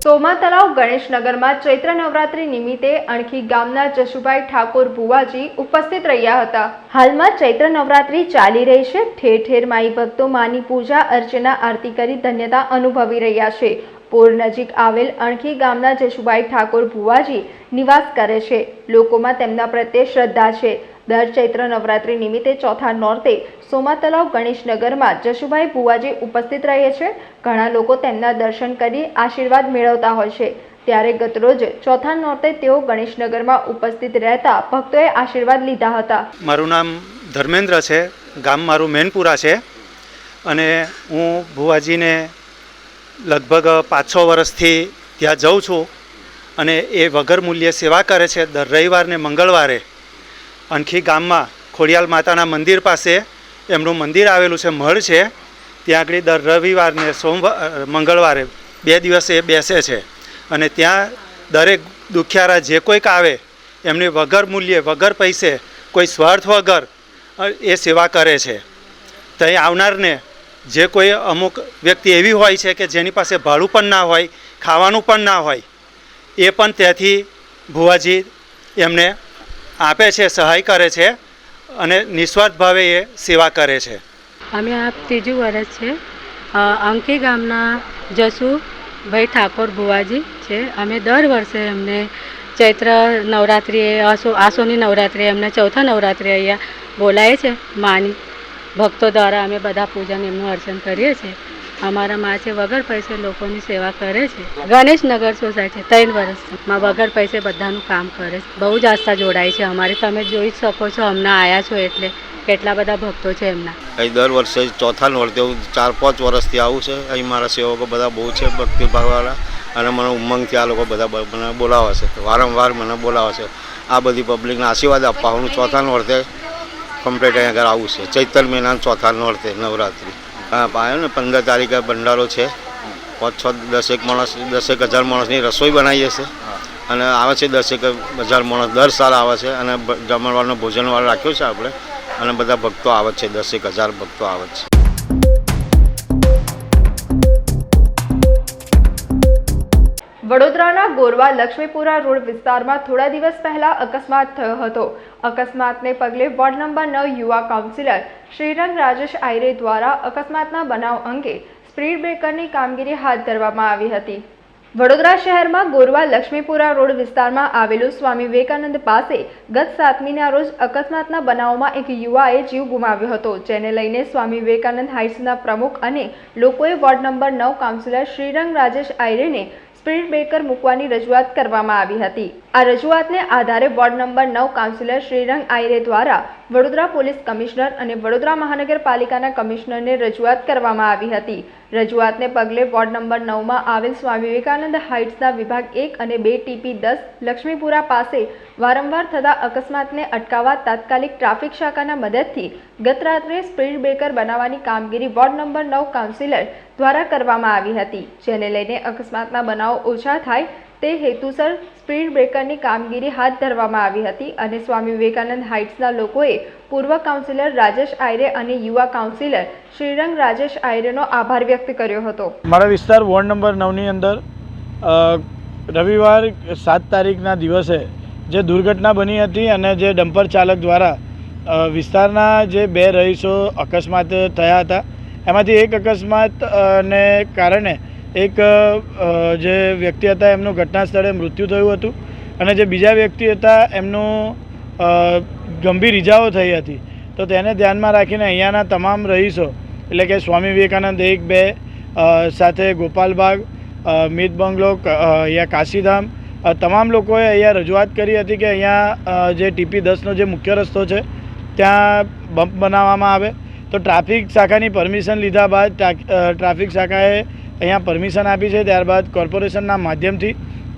સોમા તલાવ ગણેશનગરમાં ચૈત્ર નવરાત્રી નિમિત્તે અણખી ગામના જશુભાઈ ઠાકોર ભુવાજી ઉપસ્થિત રહ્યા હતા. હાલમાં ચૈત્ર નવરાત્રી ચાલી રહી છે. ઠેર ઠેર માઈ ભક્તો માની પૂજા અર્ચના આરતી કરી ધન્યતા અનુભવી રહ્યા છે. પોર નજીક આવેલ અણખી ગામના જશુભાઈ ઠાકોર ભુવાજી નિવાસ કરે છે. લોકોમાં તેમના પ્રત્યે શ્રદ્ધા છે. દર ચૈત્ર નવરાત્રી નિમિત્તે ચોથા નોરતે સોમા તલાવ ગણેશનગરમાં જશુભાઈ ભુવાજી ઉપસ્થિત રહે છે. ઘણા લોકો તેમના દર્શન કરી આશીર્વાદ મેળવતા હોય છે. ત્યારે ગતરોજ ચોથા નોરતે તેઓ ગણેશનગરમાં ઉપસ્થિત રહેતા ભક્તોએ આશીર્વાદ લીધા હતા. મારું નામ ધર્મેન્દ્ર છે, ગામ મારું મેનપુરા છે અને હું ભુવાજીને લગભગ 5-6 વર્ષથી ત્યાં જાઉં છું અને એ વગર મૂલ્યે સેવા કરે છે. દર રવિવારને મંગળવારે અણખી ગામમાં ખોડિયાલ માતાના મંદિર પાસે એમનું મંદિર આવેલું છે, મઢ છે. ત્યાં આગળ દર રવિવારને મંગળવારે 2 દિવસ એ બેસે છે અને ત્યાં દરેક દુખિયારા જે કોઈક આવે એમની વગર મૂલ્યે વગર પૈસે કોઈ સ્વાર્થ વગર એ સેવા કરે છે. ત્યાં આવનારને જે કોઈ અમુક વ્યક્તિ એવી હોય છે કે જેની પાસે ભાડું પણ ના હોય, ખાવાનું પણ ના હોય, એ પણ ત્યાંથી ભુવાજી એમને આપે છે, સહાય કરે છે અને નિસ્વાર્થ ભાવે એ સેવા કરે છે. અમે આ ત્રીજું વર્ષ છે. અંકી ગામના જસુભાઈ ઠાકોર ભુવાજી છે. અમે દર વર્ષે એમને ચૈત્ર નવરાત્રિએ આસોની નવરાત્રિએ એમને ચોથા નવરાત્રિએ અહીંયા બોલાય છે માની ભક્તો દ્વારા. અમે બધા પૂજન એમનું અર્ચન કરીએ છીએ. અમારા મા છે વગર પૈસે લોકોની સેવા કરે છે. ગણેશનગર સોસાયટી 3 વર્ષમાં વગર પૈસે બધાનું કામ કરે છે. બહુ જ આસ્થા જોડાય છે અમારી. તમે જોઈ શકો છો, હમણાં આવ્યા છો એટલે કેટલા બધા ભક્તો છે એમના. અહીં દર વર્ષે ચોથા નોરતે હું 4-5 વર્ષથી આવું છે. અહીં મારા સેવકો બધા બહુ છે ભક્તિભાવવાળા, અને મને ઉમંગથી આ લોકો બધા મને બોલાવે છે, વારંવાર મને બોલાવે છે. આ બધી પબ્લિકને આશીર્વાદ આપવા હું ચોથા નોરતે કમ્પ્લીટ અહીં આગળ આવું છે. ચૈત્ર મહિનાના ચોથા નોરતે નવરાત્રિ. હા, આવ્યો ને 15 તારીખે ભંડારો છે. 10,000 માણસની રસોઈ બનાવીએ છીએ અને આવે છે 10,000 માણસ દર સાલ આવે છે. અને જમણવારનો ભોજનવાળો રાખ્યો છે આપણે, અને બધા ભક્તો આવે છે. 10,000 ભક્તો આવે છે. વડોદરાના ગોરવા લક્ષ્મીપુરા રોડ વિસ્તારમાં થોડા દિવસ પહેલા અકસ્માત થયો હતો. અકસ્માતને પગલે વોર્ડ નંબર 9 યુવા કાઉન્સિલર શ્રીરંગ રાજેશ આયરે દ્વારા અકસ્માતના બનાવ અંગે સ્પીડ બ્રેકરની કામગીરી હાથ ધરવામાં આવી હતી. વડોદરા શહેરમાં ગોરવા લક્ષ્મીપુરા રોડ વિસ્તારમાં આવેલું સ્વામી વિવેકાનંદ પાસે ગત 7મીના રોજ અકસ્માતના બનાવમાં એક યુવાએ જીવ ગુમાવ્યો હતો, જેને લઈને સ્વામી વિવેકાનંદ હાઇટ્સના પ્રમુખ અને લોકોએ ward number 9 councillor Shrirang Rajesh આયરેને સ્પીડ બ્રેકર મૂકવાની રજૂઆત કરવામાં આવી હતી. આ રજૂઆતને આધારે ward number 9 councillor Shrirang Ayre દ્વારા વડોદરા પોલીસ કમિશનર અને વડોદરા મહાનગરપાલિકાના કમિશનરને રજૂઆત કરવામાં આવી હતી. રજૂઆતને પગલે વોર્ડ નંબર 9માં આવેલ સ્વામી વિવેકાનંદ હાઇટ્સના વિભાગ 1 અને 2 TP 10 લક્ષ્મીપુરા પાસે વારંવાર થતા અકસ્માતને અટકાવવા તાત્કાલિક ટ્રાફિક શાખાના મદદથી ગત રાત્રે સ્પીડ બ્રેકર બનાવવાની કામગીરી વોર્ડ નંબર 9 કાઉન્સિલર દ્વારા કરવામાં આવી હતી, જેને લઈને અકસ્માતના બનાવો ઓછા થાય તે હેતુસર સ્પીડ બ્રેકરની કામગીરી હાથ ધરવામાં આવી હતી. અને સ્વામી વિવેકાનંદ હાઇટ્સના લોકોએ પૂર્વ કાઉન્સિલર રાજેશ આયરે અને યુવા કાઉન્સિલર શ્રીરંગ રાજેશ આયરેનો આભાર વ્યક્ત કર્યો હતો. મારા વિસ્તાર વોર્ડ નંબર 9ની અંદર રવિવાર 7 તારીખના દિવસે જે દુર્ઘટના બની હતી અને જે ડમ્પર ચાલક દ્વારા વિસ્તારના જે 2 રહીશો અકસ્માત થયા હતા, એમાંથી એક અકસ્માતને કારણે એક જે વ્યક્તિ હતા એમનું ઘટના સ્થળે મૃત્યુ થયું હતું, અને જે બીજા વ્યક્તિ હતા એમનું ગંભીર ઇજાઓ થઈ હતી. તો તેને ધ્યાનમાં રાખીને અહીંયાના તમામ રહીશો એટલે કે સ્વામી વિવેકાનંદ 1, 2 સાથે ગોપાલબાગ, મિત બંગલો, અહીંયા કાશીધામ, તમામ લોકોએ અહીંયા રજૂઆત કરી હતી કે અહીંયા જે TP 10નો જે મુખ્ય રસ્તો છે ત્યાં બમ્પ બનાવવામાં આવે. તો ટ્રાફિક શાખાની પરમિશન લીધા બાદ ટ્રાફિક શાખાએ અહીંયા પરમિશન આપી છે. ત્યારબાદ કોર્પોરેશનના માધ્યમથી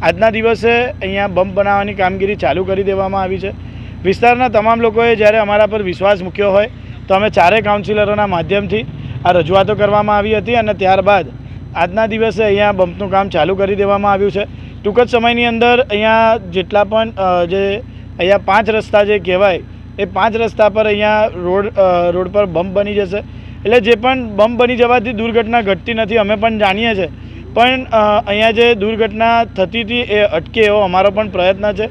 આજના દિવસે અહીંયા બમ્પ બનાવવાની કામગીરી ચાલુ કરી દેવામાં આવી છે. વિસ્તારના તમામ લોકોએ જ્યારે અમારા પર વિશ્વાસ મૂક્યો હોય તો અમે 4 કાઉન્સિલરોના માધ્યમથી આ રજૂઆતો કરવામાં આવી હતી, અને ત્યારબાદ આજના દિવસે અહીંયા બમ્પનું કામ ચાલુ કરી દેવામાં આવ્યું છે. ટૂંક જ સમયની અંદર અહીંયા જેટલા પણ જે અહીંયા 5 રસ્તા જે કહેવાય એ 5 રસ્તા પર અહીંયા રોડ પર બમ્પ બની જશે. એટલે જે પણ બમ્પ બની જવાથી દુર્ઘટના ઘટતી નથી, અમે પણ જાણીએ છીએ, પણ અહીંયા જે દુર્ઘટના થતી હતી એ અટકે એવો અમારો પણ પ્રયત્ન છે.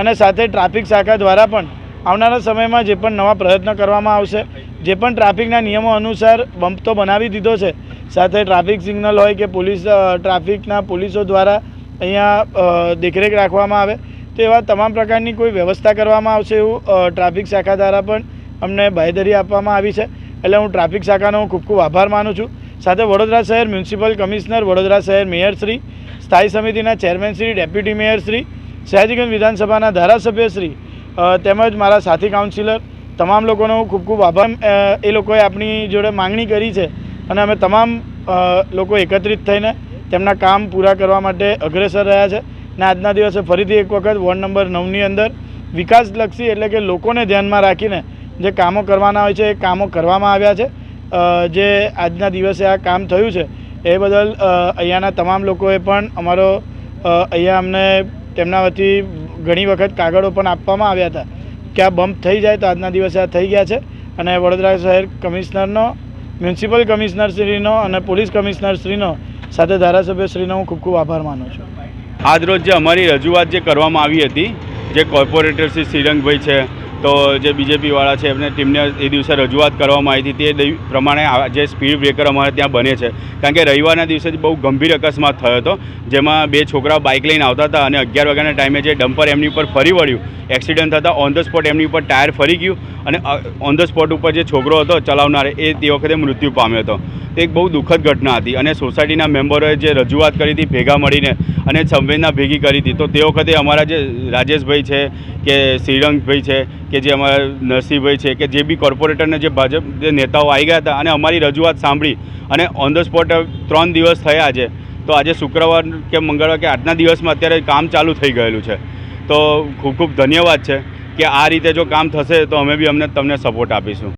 અને સાથે ટ્રાફિક શાખા દ્વારા પણ આવનારા સમયમાં જે પણ નવા પ્રયત્ન કરવામાં આવશે. જે પણ ટ્રાફિકના નિયમો અનુસાર બમ્પ તો બનાવી દીધો છે, સાથે ટ્રાફિક સિગ્નલ હોય કે ટ્રાફિકના પોલીસો દ્વારા અહીંયા દેખરેખ રાખવામાં આવે તો એવા તમામ પ્રકારની કોઈ વ્યવસ્થા કરવામાં આવશે એવું ટ્રાફિક શાખા દ્વારા પણ અમને બાંહેધરી આપવામાં આવી છે. એટલે હું ટ્રાફિક શાખાનો ખૂબ ખૂબ આભાર માનું છું. સાથે વડોદરા શહેર મ્યુનિસિપલ કમિશનર, વડોદરા શહેર મેયરશ્રી, સ્થાયી સમિતિના ચેરમેનશ્રી, ડેપ્યુટી મેયરશ્રી, સયાજીગંજ વિધાનસભાના ધારાસભ્યશ્રી તેમજ મારા સાથી કાઉન્સિલર તમામ લોકોનો હું ખૂબ ખૂબ આભાર. એ લોકોએ આપણી જોડે માંગણી કરી છે અને અમે તમામ લોકો એકત્રિત થઈને તેમના કામ પૂરા કરવા માટે અગ્રેસર રહ્યા છે. અને આજના દિવસે ફરીથી એક વખત વોર્ડ નંબર 9ની અંદર વિકાસલક્ષી એટલે કે લોકોને ધ્યાનમાં રાખીને જે કામો કરવાના હોય છે એ કામો કરવામાં આવ્યા છે. જે આજના દિવસે આ કામ થયું છે એ બદલ અહીંયાના તમામ લોકોએ પણ અમારો અહીંયા અમને તેમના વતી ઘણી વખત કાગળો પણ આપવામાં આવ્યા હતા કે આ બમ્પ થઈ જાય તો આજના દિવસે આ થઈ ગયા છે. અને વડોદરા શહેર કમિશનરનો, મ્યુનિસિપલ કમિશનરશ્રીનો અને પોલીસ કમિશનરશ્રીનો સાથે ધારાસભ્યશ્રીનો હું ખૂબ ખૂબ આભાર માનું છું. આજરોજ જે અમારી રજૂઆત જે કરવામાં આવી હતી, જે કોર્પોરેટર શ્રી શ્રીરંગભાઈ છે, તો જે બીજેપીવાળા છે એમને ટીમને એ દિવસે રજૂઆત કરવામાં આવી હતી તે પ્રમાણે જે સ્પીડ બ્રેકર અમારે ત્યાં બને છે. કારણ કે રવિવારના દિવસે બહુ ગંભીર અકસ્માત થયો હતો, જેમાં 2 છોકરાઓ બાઇક લઈને આવતા હતા અને 11 વાગ્યાના ટાઈમે જે ડમ્પર એમની ઉપર ફરી વળ્યું, એક્સિડન્ટ થતાં ઓન ધ સ્પોટ એમની ઉપર ટાયર ફરી ગયું અને ઓન ધ સ્પોટ ઉપર જે છોકરો હતો ચલાવનાર એ તે વખતે મૃત્યુ પામ્યો હતો. એક બહુ દુઃખદ ઘટના હતી અને સોસાયટીના મેમ્બરોએ જે રજૂઆત કરી હતી ભેગા મળીને અને સંવેદના ભેગી કરી હતી, તો તે વખતે અમારા જે રાજેશભાઈ છે કે શ્રીરંગભાઈ છે કે જે અમારા નરસિંહભાઈ છે કે જે બી કોર્પોરેટરને જે ભાજપ જે નેતાઓ આવી ગયા હતા અને અમારી રજૂઆત સાંભળી અને ઓન ધ સ્પોટ 3 દિવસ થયા છે. તો આજે શુક્રવાર કે મંગળવાર કે આજના દિવસમાં અત્યારે કામ ચાલુ થઈ ગયેલું છે. તો ખૂબ ખૂબ ધન્યવાદ છે કે આ રીતે જો કામ થશે તો અમે બી તમને સપોર્ટ આપીશું.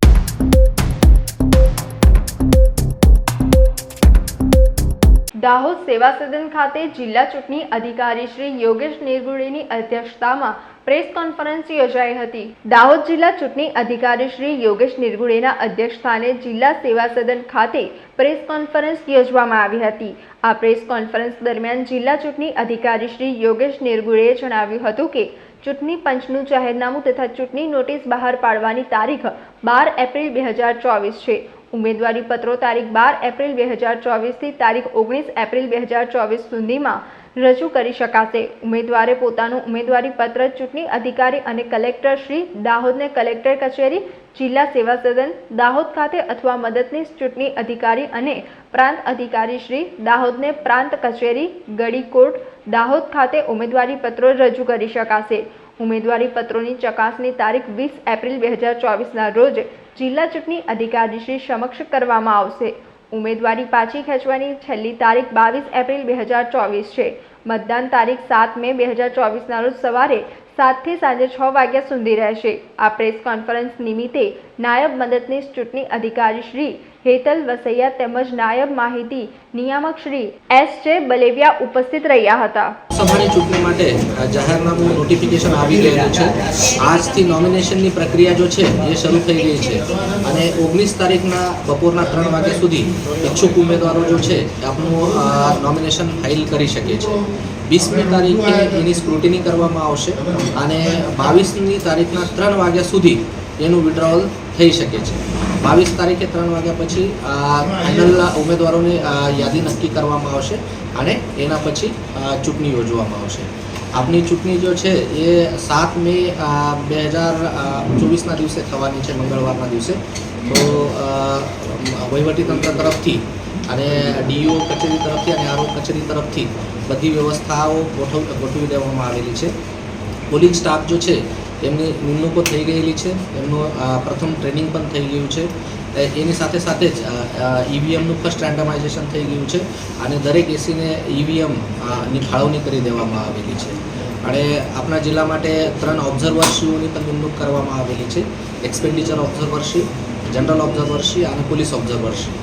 દાહોદ સેવા સદન ખાતે જિલ્લા ચૂંટણી અધિકારી શ્રી યોગેશ નિર્ગુડેની અધ્યક્ષતામાં પ્રેસ કોન્ફરન્સ યોજાઈ હતી. દાહોદ જિલ્લા ચૂંટણી અધિકારી શ્રી યોગેશ નિર્ગુડેના અધ્યક્ષસ્થાને જિલ્લા સેવા સદન ખાતે પ્રેસ કોન્ફરન્સ યોજવામાં આવી હતી. આ પ્રેસ કોન્ફરન્સ દરમિયાન જિલ્લા ચૂંટણી અધિકારી શ્રી યોગેશ નિર્ગુડેએ જણાવ્યું હતું કે ચૂંટણી પંચનું જાહેરનામું તથા ચૂંટણી નોટિસ બહાર પાડવાની તારીખ 12 એપ્રિલ 2024 છે. ઉમેદવારી પત્રો તારીખ 12 એપ્રિલ 2024 થી તારીખ 19 એપ્રિલ 2024 સુધીમાં રજૂ કરી શકાશે. ઉમેદવારે પોતાનું ઉમેદવારી પત્ર ચૂંટણી અધિકારી અને કલેક્ટર શ્રી દાહોદને કલેક્ટર કચેરી, જિલ્લા સેવા સદન દાહોદ ખાતે અથવા મદદનીશ ચૂંટણી અધિકારી અને પ્રાંત અધિકારી શ્રી દાહોદને પ્રાંત કચેરી, ગડી કોર્ટ દાહોદ ખાતે ઉમેદવારી પત્રો રજૂ કરી શકાશે. ઉમેદવારી પત્રોની ચકાસણી તારીખ 20 એપ્રિલ 2024ના રોજ જિલ્લા ચૂંટણી અધિકારી શ્રી સમક્ષ કરવામાં આવશે. ઉમેદવારી પાછી ખેંચવાની છેલ્લી તારીખ 22 એપ્રિલ 2024 છે. મતદાન તારીખ 7 મે 2024ના રોજ સવારે 7 થી સાંજે 6 વાગ્યા સુધી રહેશે. આ પ્રેસ કોન્ફરન્સ નિમિત્તે નાયબ મદદનીશ ચૂંટણી અધિકારી શ્રી હેતલ વસૈયા તેમજ નાયબ માહિતી નિયામક શ્રી S.J. બલેવિયા ઉપસ્થિત રહ્યા હતા. સભાની ચૂંટણી માટે જાહેરનામું નોટિફિકેશન આવી ગયેલું છે. આજથી નોમિનેશનની પ્રક્રિયા જો છે એ શરૂ થઈ ગઈ છે અને 19 તારીખના બપોરના 3 વાગ્યા સુધી ઈચ્છુક ઉમેદવારો જો છે આપનું નોમિનેશન ફાઇલ કરી શકે છે. 20મી તારીખે એની સ્ક્રુટિની કરવામાં આવશે અને 22મી તારીખના 3 વાગ્યા સુધી એનું વિડ્રોવલ થઈ શકે છે. 22 તારીખે 3 વાગ્યા પછી ફાઇનલ ઉમેદવારોની યાદી નક્કી કરવામાં આવશે અને એના પછી ચૂંટણી યોજવામાં આવશે. આપની ચૂંટણી જો છે એ 7 મે 2024ના દિવસે થવાની છે, મંગળવારના દિવસે. તો વહીવટીતંત્ર તરફથી અને ડીઓ કચેરી તરફથી અને આરોગ્ય કચેરી તરફથી બધી વ્યવસ્થાઓ ગોઠવી દેવામાં આવેલી છે. પોલિંગ સ્ટાફ જો છે એમની નિમણૂકો થઈ ગયેલી છે, એમનું પ્રથમ ટ્રેનિંગ પણ થઈ ગયું છે. એની સાથે સાથે જ ઈવીએમનું ફર્સ્ટ રેન્ડમાઇઝેશન થઈ ગયું છે અને દરેક એસીને ઈવીએમની ફાળવણી કરી દેવામાં આવેલી છે. અને આપણા જિલ્લા માટે 3 ઓબ્ઝર્વરશ્રીઓની પણ નિમણૂક કરવામાં આવેલી છે. એક્સપેન્ડિચર ઓબ્ઝર્વરશ્રી, જનરલ ઓબ્ઝર્વરશ્રી અને પોલીસ ઓબ્ઝર્વરશ્રી.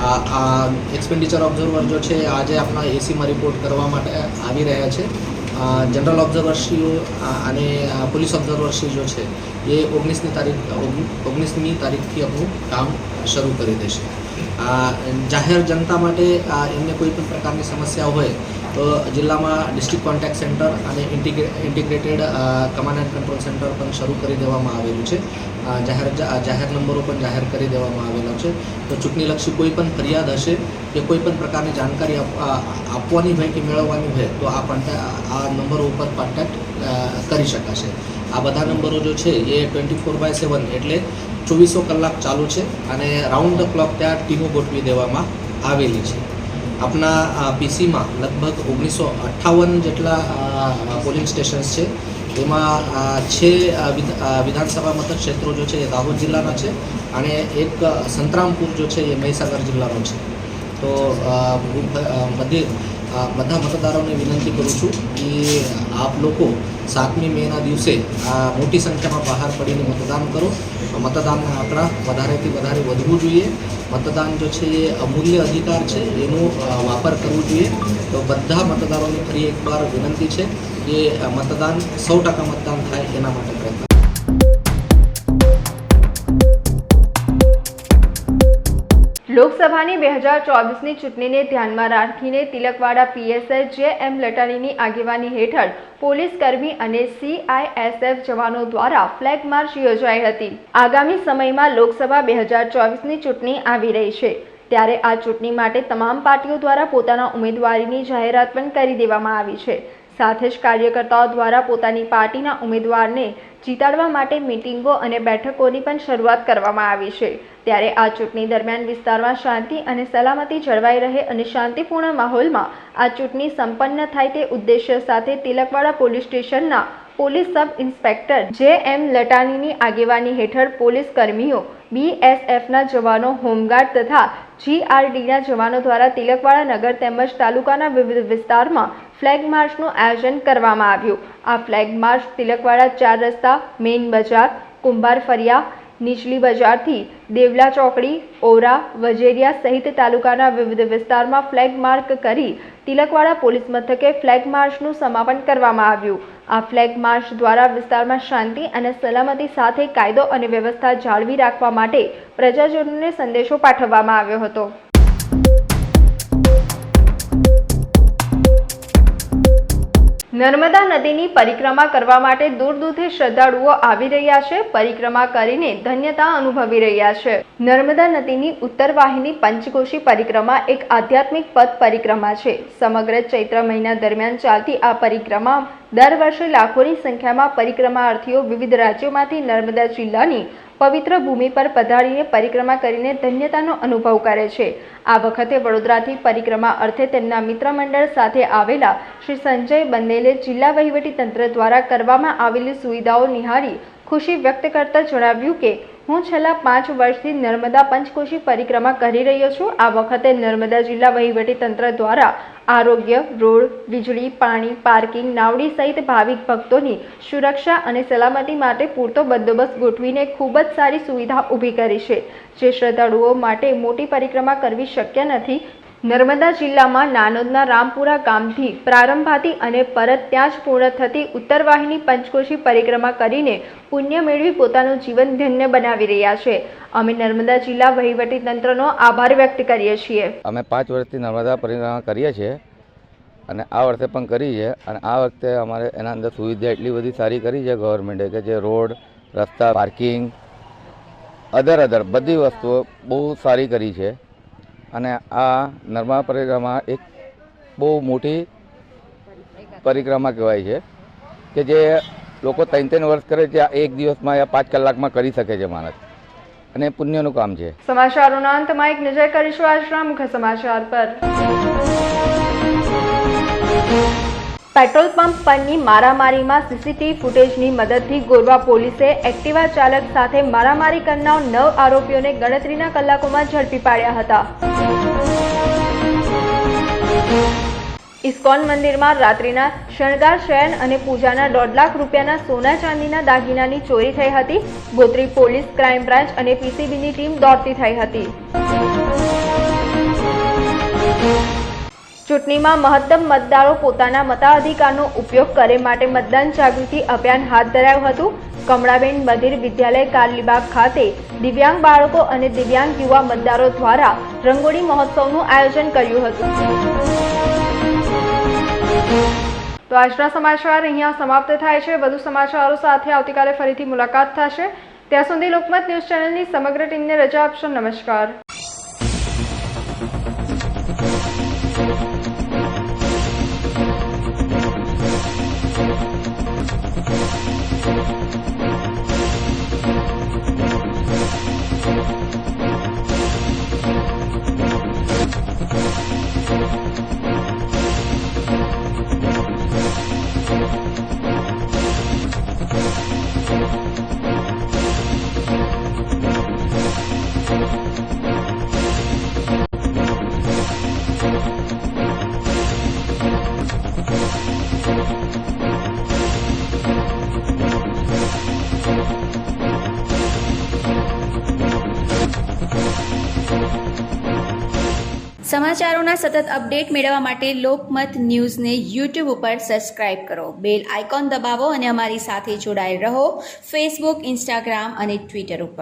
આ એક્સપેન્ડિચર ઓબ્ઝર્વર જો છે આજે આપણા એસીમાં રિપોર્ટ કરવા માટે આવી રહ્યા છે. જનરલ ઓબ્ઝર્વરશ્રીઓ અને પોલીસ ઓબ્ઝર્વરશ્રી જો છે એ 19મી તારીખથી આપણું કામ શરૂ કરી દેશે. જાહેર જનતા માટે એમને કોઈ પણ પ્રકારની સમસ્યા હોય તો જિલ્લામાં ડિસ્ટ્રિક્ટ કોન્ટેક્ટ સેન્ટર અને integrated command and control centre પણ શરૂ કરી દેવામાં આવેલું છે. જાહેર નંબરો પણ જાહેર કરી દેવામાં આવેલા છે. તો ચૂંટણીલક્ષી કોઈ પણ ફરિયાદ હશે કે કોઈ પણ પ્રકારની જાણકારી આપવાની હોય કે મેળવવાની હોય તો આ નંબરો ઉપર કોન્ટેક્ટ કરી શકાશે. આ બધા નંબરો જો છે એ 24/7 એટલે 24 કલાક ચાલુ છે અને રાઉન્ડ ધ ક્લોક ત્યાં ટીમો ગોઠવી દેવામાં આવેલી છે. આપણા પીસીમાં લગભગ 1958 જેટલા પોલિંગ સ્ટેશન્સ છે. એમાં 6 વિધાનસભા મતદાન ક્ષેત્રો જો છે એ દાહોદ જિલ્લાના છે અને એક સંતરામપુર જો છે એ મહીસાગર જિલ્લાનો છે. તો બધી બધા મતદારોને વિનંતી કરું છું કે આપ લોકો 7મી મેના દિવસે મોટી સંખ્યામાં બહાર પડીને મતદાન કરો. મતદાનના આંકડા વધારેથી વધારે વધવું જોઈએ. મતદાન જો છે એ અમૂલ્ય અધિકાર છે, એનો વાપર કરવો જોઈએ. તો બધા મતદારોને ફરી એકવાર વિનંતી છે કે મતદાન 100% મતદાન થાય એના માટે પ્રયત્ન. લોકસભાની 2024ની ચૂંટણીને ધ્યાનમાં રાખીને તિલકવાડા પીએસઆઈ જે.એમ. લટાણીની આગેવાની હેઠળ પોલીસ કર્મી અને CISF જવાનો દ્વારા ફ્લેગ માર્ચ યોજાઈ હતી. આગામી સમયમાં લોકસભા 2024ની ચૂંટણી આવી રહી છે, ત્યારે આ ચૂંટણી માટે તમામ પાર્ટીઓ દ્વારા પોતાના ઉમેદવારીની જાહેરાત પણ કરી દેવામાં આવી છે. સાથે જ કાર્યકર્તાઓ દ્વારા પોતાની પાર્ટીના ઉમેદવારને જીતાડવા માટે મીટિંગો અને બેઠકોની પણ શરૂઆત કરવામાં આવી છે. ત્યારે આ ચૂંટણી દરમિયાન વિસ્તારમાં શાંતિ અને સલામતી જળવાઈ રહે અને શાંતિપૂર્ણ માહોલમાં આ ચૂંટણી સંપન્ન થાય તે ઉદ્દેશ્ય સાથે તિલકવાડા પોલીસ સ્ટેશનના પોલીસ સબ ઇન્સ્પેક્ટર જે.એમ. લટાણીની આગેવાની હેઠળ પોલીસ કર્મીઓ, BSFના જવાનો, હોમગાર્ડ તથા GRDના જવાનો દ્વારા તિલકવાડા નગર તેમજ તાલુકાના વિવિધ વિસ્તારમાં ફ્લેગ માર્ચનું આયોજન કરવામાં આવ્યું. આ ફ્લેગ માર્ચ તિલકવાડા 4 રસ્તા, મેઇન બજાર, કુંભાર ફરિયા, નીચલી બજારથી દેવલા ચોકડી, ઓરા, વજેરિયા સહિત તાલુકાના વિવિધ વિસ્તારમાં ફ્લેગ માર્ક કરી તિલકવાડા પોલીસ મથકે ફ્લેગ માર્ચનું સમાપન કરવામાં આવ્યું. આ ફ્લેગ માર્ચ દ્વારા વિસ્તારમાં શાંતિ અને સલામતી સાથે કાયદો અને વ્યવસ્થા જાળવી રાખવા માટે પ્રજાજનોને સંદેશો પાઠવવામાં આવ્યો હતો. નર્મદા નદીની પરિક્રમા કરવા માટે દૂર દૂરથી શ્રદ્ધાળુઓ આવી રહ્યા છે. પરિક્રમા કરીને ધન્યતા અનુભવી રહ્યા છે. નર્મદા નદીની ઉત્તર વાહિની પંચકોશી પરિક્રમા એક આધ્યાત્મિક પથ પરિક્રમા છે. સમગ્ર ચૈત્ર મહિના દરમિયાન ચાલતી આ પરિક્રમા દર વર્ષે લાખોની સંખ્યામાં પરિક્રમાર્થીઓ વિવિધ રાજ્યોમાંથી નર્મદા જિલ્લાની પવિત્ર ભૂમિ પર પધારીને પરિક્રમા કરીને ધન્યતાનો અનુભવ કરે છે. આ વખતે વડોદરાથી પરિક્રમા અર્થે તેમના મિત્ર મંડળ સાથે આવેલા શ્રી સંજય બંદેલે જિલ્લા વહીવટી તંત્ર દ્વારા કરવામાં આવેલી સુવિધાઓ નિહાળી ખુશી વ્યક્ત કરતા જણાવ્યું કે હું છેલ્લા 5 વર્ષથી નર્મદા પંચકોશી પરિક્રમા કરી રહ્યો છું. આ વખતે નર્મદા જિલ્લા વહીવટી તંત્ર દ્વારા આરોગ્ય, રોડ, વીજળી, પાણી, પાર્કિંગ, નાવડી સહિત ભાવિક ભક્તોની સુરક્ષા અને સલામતી માટે પૂરતો બંદોબસ્ત ગોઠવીને ખૂબ જ સારી સુવિધા ઊભી કરી છે, જે શ્રદ્ધાળુઓ માટે મોટી પરિક્રમા કરવી શક્ય નથી. નર્મદા જિલ્લામાં નાનોદના રામપુરા ગામથી પ્રારંભાથી અને પરત ત્યાં જ પૂર્ણ થતી ઉત્તર વાહિની પંચકોશી પરિક્રમા કરીને પુણ્ય મેળવી પોતાનું જીવન ધન્ય બનાવી રહ્યા છે. અમે નર્મદા જિલ્લા વહીવટી તંત્રનો આભાર વ્યક્ત કરીએ છીએ. અમે 5 વર્ષથી નર્મદા પરિક્રમા કરીએ છીએ અને આ વર્ષે પણ કરી છે. અને આ વખતે અમારે એના અંદર સુવિધા એટલી બધી સારી કરી છે ગવર્મેન્ટે કે જે રોડ, રસ્તા, પાર્કિંગ, અધર બધી વસ્તુઓ બહુ સારી કરી છે. અને આ નર્મદા પરિક્રમા એક બહુ મોટી પરિક્રમા કહેવાય છે કે જે લોકો 3-3 વર્ષ કરે છે, આ એક દિવસમાં યા 5 કલાકમાં કરી શકે છે માણસ, અને પુણ્યનું કામ છે. સમાચારોના અંતમાં એક નજર કરીશું આજના મુખ્ય સમાચાર પર. પેટ્રોલ પંપ પરની મારામારીમાં સીસીટીવી ફૂટેજની મદદથી ગોરવા પોલીસે એક્ટિવા ચાલક સાથે મારામારી કરનાર 9 આરોપીઓને ગણતરીના કલાકોમાં ઝડપી પાડ્યા હતા. ઇસ્કોન મંદિરમાં રાત્રિના શણગાર, શયન અને પૂજાના 1.5 લાખ રૂપિયાના સોના ચાંદીના દાગીનાની ચોરી થઈ હતી. ગોત્રી પોલીસ, ક્રાઇમ બ્રાન્ચ અને પીસીબીની ટીમ દોડતી થઈ હતી. ચૂંટણીમાં મહત્તમ મતદારો પોતાના મતાધિકારનો ઉપયોગ કરે માટે મતદાન જાગૃતિ અભિયાન હાથ ધરાયું હતું. કમળાબેન બધિર વિદ્યાલય કારલીબાગ ખાતે દિવ્યાંગ બાળકો અને દિવ્યાંગ યુવા મતદારો દ્વારા રંગોળી મહોત્સવનું આયોજન કર્યું હતું. તો આજના સમાચાર અહીંયા સમાપ્ત થાય છે. વધુ સમાચારો સાથે આવતીકાલે ફરીથી મુલાકાત થશે. ત્યાં સુધી લોકમત ન્યૂઝ ચેનલની સમગ્ર ટીમને રજા આપશો. નમસ્કાર. સમાચારોના સતત અપડેટ મેળવવા માટે લોકમત ન્યૂઝને યુટ્યુબ ઉપર સબસ્ક્રાઇબ કરો, બેલ આઇકોન દબાવો અને અમારી સાથે જોડાયેલ રહો ફેસબુક, ઇન્સ્ટાગ્રામ અને ટ્વિટર ઉપર.